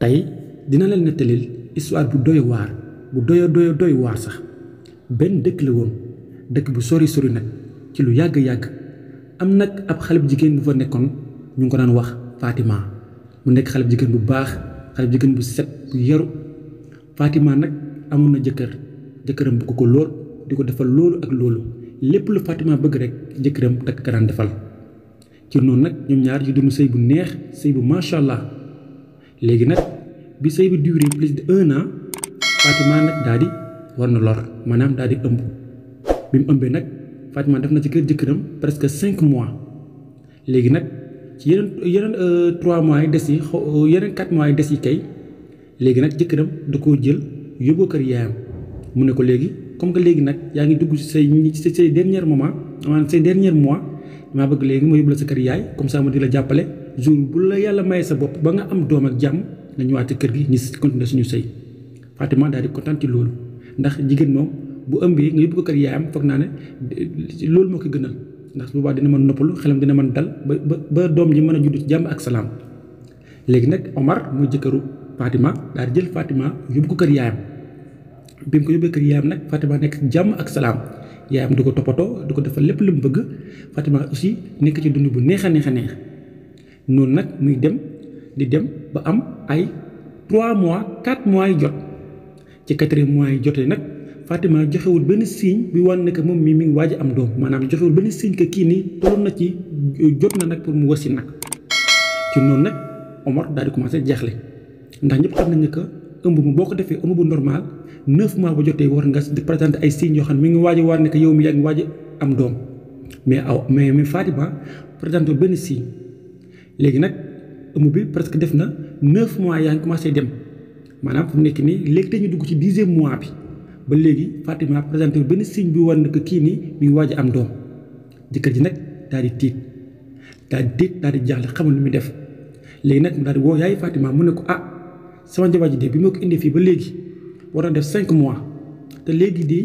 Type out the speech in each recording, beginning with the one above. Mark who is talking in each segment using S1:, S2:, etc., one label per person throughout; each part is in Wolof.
S1: tey dina leen nettalil histoire bu doy waar bu doy waar sax benn dëkk la woon dëkk bu sori nag ci lu yàgg am nag ab xale bu jigéen bu fa nekkoon ñu ngi ko daan wax Fatima mu nekk xale bu jigéen bu baax xale bu jigéen bu set bu yaru Fatima nag amoon na jëkkëram bëgg ko lool di ko defal loolu ak loolu lépp lu Fatima bëgg rek jëkkëram takk ka daan defal ci noonu nag ñoom ñaar ñu dund sëy bu neex sëy bu macha allah léegi nag bi sëy bi duré plus de 1 an Fatima nag daal di war na lor maanaam daal di ëmb bi mu ëmbee nag Fatima def na ci kër jëkkëram presque 5 mois léegi nag ci yeneen 3 mois yi des yi yeneen 4 mois yi des yi kay léegi nag jëkkëram da koo jël yóbbu kër yaayam mu ne ko léegi comme que léegi nag yaa ngi dugg ci say dernier moment maanaam say dernier mois maa bëgg léegi ma yóbbu la sa kër yaay comme ça ma di la jàppale jour bu la yàlla maye sa bopp ba nga am doom ak jàmm nga ñëwaat ci kër gi ñu continuer suñu sëy Fatima daal di kontaan ci loolu ndax jigéen moom bu ëmbee nga yóbbu ko kër yaayam foog naa ne loolu moo ko gënal ndax su boobaa dina mën noppalu xelam dina mën dal ba doom ji mën a judd ci jàmm ak salaam léegi nag Omar muy jëkkëru Fatima daal di jël Fatima yóbbu ko kër yaayam bi mu ko yóbbee kër yaayam nag Fatima nekk jàmm ak salaam yaayam du ko toppatoo du ko defal lépp lu mu bëgg Fatima aussi nekk ci dund bu neex a neex noonu nag muy dem di dem ba am ay 3 mois 4 mois yi jot ci 4e mois yi jotee nag Fatima joxewul benn signe bi wan ne que moom mi ngi waaj am doom maanaam joxewul benn signe que kii nii tolloon na ci jot na nag pour mu wasi nag ci noonu nag Omar daal di commencé jeexle ndax ñëpp xam nañ ne que ëmb mu boo ko defee ëmb bu normal 9 mois ba jotee war nga di présenter ay signes yoo xam ne mi ngi waaj a war ne que yow mi yaa ngi waaj am doom mais Fatima présenté benn signe léegi nag ëmb bi presque def na 9 mois yaa ngi commencé dem maanaam fu mu nekk nii léegi dañu dugg ci 10e mois bi ba léegi Fatima présenté benn signe bi war na que kii nii mi ngi waaj am doom jëkkër ji nag daal di tiit daal di jaaxle xamul lu muy def léegi nag mu daal di woo yaay Fatima mu ne ko sama jabar ji de bi ma ko indee fii ba léegi war na def 5 mois te léegi di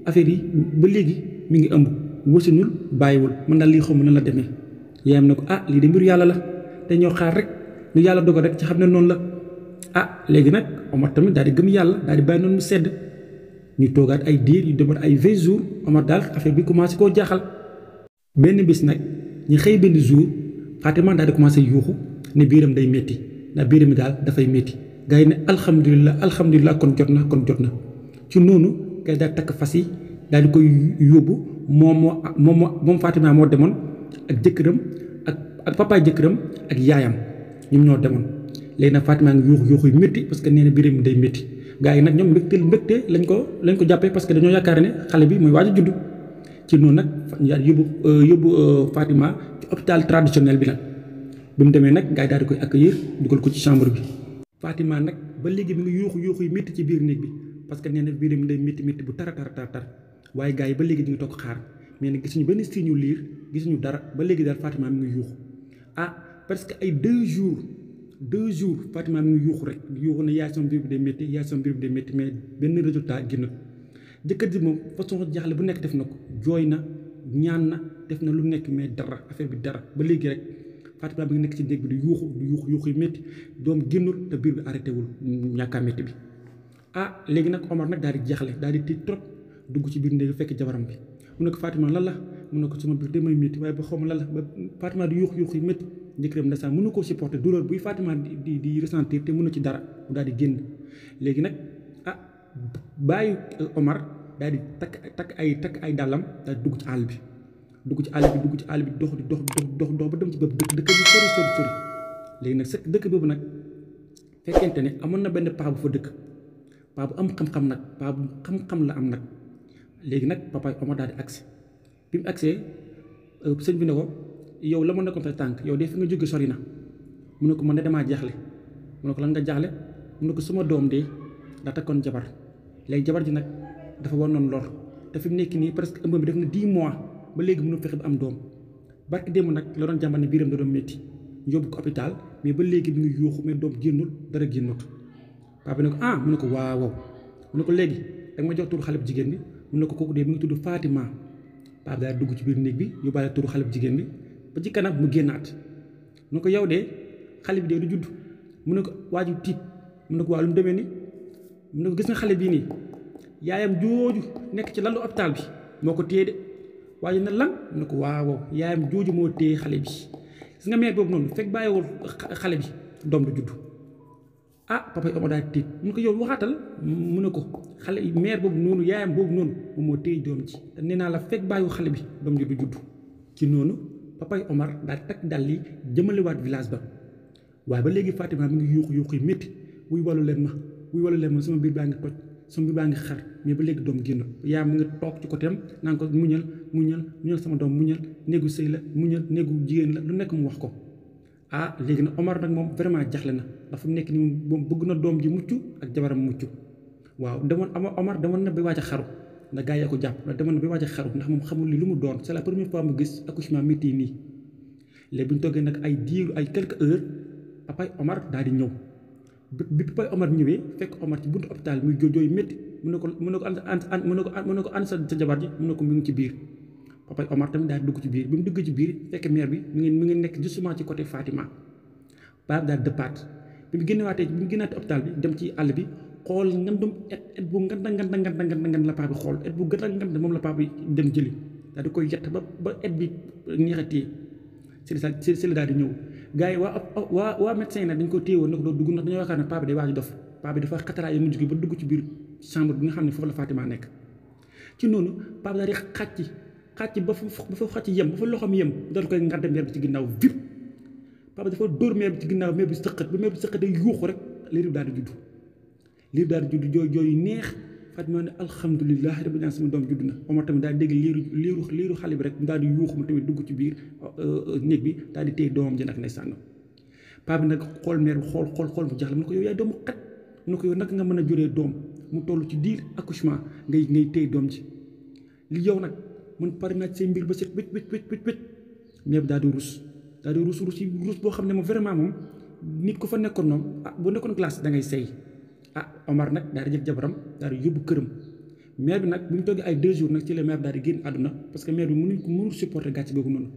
S1: affaire yi ba léegi mi ngi ëmb wasinul bàyyiwul man daal lii xaw ma nan la demee yaayam ne ko lii de mbiru yàlla la te ñoo xaar rek lu yàlla dogal rek ci xam ne noonu la léegi nag Omar tamit daal di gëm yàlla daal di bàyyi noonu mu sedd ñu toogaat ay diir yu demoon ay 20 jours Omar daal affaire bi commencé koo jaaxal benn bis nag ñu xëy benn jour Fatima daal di commencé yuuxu ne biiram day métti ndax biiram mi daal dafay métti gars yi ne alhamdulilah kon jot na ci noonu gars yi daal takk fas yi daal di koy yóbbu moom Fatima moo demoon ak jëkkëram ak papaay jëkkëram ak yaayam ñoom ñoo demoon léegi nag Fatima ngi yuuxu yu métti parce que nee na biiram mi day métti gars yi nag ñoom mbégte lañ ko jàppee parce que dañoo yaakaar ne xale bi mooy waaj a judd ci noonu nag yóbbu Fatima ci hôpital traditionnel bi nag bi mu demee nag gars yi daal di koy accueillir dugal ko ci chambre bi Fatima nag ba léegi mi ngi yuuxu yu métti ci biir néeg bi parce que nee na biiram mi day métti bu tar waaye gars yi ba léegi ñu ngi toog xaar mais nag gisuñu benn signe ñu liir gisuñu dara ba léegi daal Fatima mi ngi yuuxu presque ay 2 jours Fatima mi ngi yuuxu rek yuuxu ne yaay sama biir bi day métti mais benn résultat génnul jëkkër ji moom façon jaaxle bu nekk def na ko jooy na ñaan na def na lu nekk mais dara affaire bi dara ba léegi rek Fatima bi nga nekk ci néeg bi di yuuxu yu métti doom génnul te biir bi arrêté wul ñàkkaa métti bi léegi nag Omar nag daal di jaaxle daal di tiit trop dugg ci biir néeg bi fekk jabaram bi mu ne ko Fatima lan la mu ne ko sama biir damay métti waaye ba xaw ma lan la ba Fatima di yuuxu yu métti njëkkëram ndeysaan mënu koo supporter douleur buy Fatima di ressentir te mënu ci dara mu daal di génn léegi nag bàyyi Omar daal di takk ay dàllam daal di dugg ci àll bi dox ba dem ci dëkk bi sori léegi nag dëkk boobu nag fekkente ne amoon na benn paa bu fa dëkk paa bu am xam-xam nag paa bu xam-xam la am nag léegi nag papa Omar daal di agsi bi mu agsee sëñ bi ne ko yow la ma nekkoon sa tànk yow de fi nga jóge sori na mu ne ko man de damaa jaaxle mu ne ko lan nga jaaxle mu ne ko sama doom de daa takkoon jabar léegi jabar ji nag dafa war noonu lor te fi mu nekk nii presque ëmb bi def na 10 mois ba léegi mënu fexe ba am doom barki démb nag la doon jàmbat ne biiram da doon métti ñu yóbbu ko hôpital mais ba léegi mi ngi yuuxu mais doom génnul dara génnut papa bi ne ko mu ne ko waaw mu ne ko léegi danga ma jox turu xale bu jigéen bi mu ne ko kooku de mi ngi tudd Fatima papa daal dugg ci biir néeg bi yóbbaale turu xale bu jigéen bi ba ci kanam mu génnaat mu ne ko yow de xale bi de du judd mu ne ko waaju tiit mu ne ko waaw lu mu demee nii mu ne ko gis nga xale bii nii yaayam jooju nekk ci lalu hôpital bi moo ko téye de waaye na lan mu ne ko waaw yaayam jooju moo téye xale bi gis nga mère boobu noonu fekk bàyyiwul xale bi doom du judd. ah papa Omar daal tiit mu ne ko yow waxaatal mu ne ko xale mère boobu noonu yaayam boobu noonu moom moo téye doom ci te nee naa la fekk bàyyiwul xale bi doom ji du judd. ci noonu papa Omar daal takk dal li jëmalewaat village ba waaye ba léegi Fatima mi ngi yuuxu yi métti wuy walu leen ma sama biir baa ngi toj sama biir baa ngi xar mais ba léegi doom génn yaa mu ngi toog ci côté am naan ko muñal sama doom muñal néegu sëy la muñal néegu jigéen la lu nekk mu wax ko. ah léegi nag Omar nag moom vraiment jaxle na dafa nekk ni moom bëgg na doom ji mucc ak jabaram mucc waaw Omar demoon na ba waaj a xaru ndax gaa yi ko jàpp ndax demoon na ba waaj a xaru ndax moom xamul li lu mu doon c'est la première fois mu gis accouchement métti nii. léegi bu ñu toggee nag ay quelques heures papay Omar daal di ñëw bi papay Omar ñëwee fekk Omar ci buntu hôpital muy jooy métti mu ne ko an sa jabar ji mu ne ko mu ngi ci biir. papa Omar tamit daal di dugg ci biir bi mu dugg ci biir fekk mère bi mi ngi nekk justement ci côté Fatima baab daal dëppaat bi mu génnaatee hôpital bi dem ci àll bi xool ngandum et bu nganda la paa bi xool et bu nganda moom la paa bi dem jëli daal di koy yett ba et bi neexatee si la daal di ñëw gars yi waa médecin yi nag dañ ko téye woon ne ko doo dugg ndax dañoo yaakaar ne paa bi day waaj dof paa bi dafa xataraay mu jóge ba dugg ci biir chambre bi nga xam ne foofu la Fatima nekk ci noonu paa bi daal di xàcc ba fa xàcc yem ba fa loxoom yem daal koy ngàdde mère bi ci ginnaaw vip papa dafa dóor mère bi ci ginnaaw mère bi sëqat ba mère bi sëqat day yuuxu rek liir bi daal di judd jooy yu neex Fatima ne alhamdulilah rabbil alamin sama doom judd na Omar tamit daal di dégg liiru xale bi rek daal di yuuxu mu tamit dugg ci biir néeg bi daal di téye doomam ji nag ne sànn papa bi nag xool mère bi xool mu jaxle mu ne ko yow yaay doomu xat mu ne ko yow naka nga mën a juree doom mu toll ci diir accouchement ngay téye doom ji li yow nag man pare naa ci seen mbir ba set wécc mais daal di ruus boo xam ne moom vraiment moom nit ku fa nekkoon noonu boo nekkoon classe da ngay sey Omar nag daal di jël jabaram daal di yóbbu këram mère bi nag bu ñu toogee ay 2 jours nag ci la mère daal di génn àdduna parce que mère bi mënul supporter gàcce googu noonu.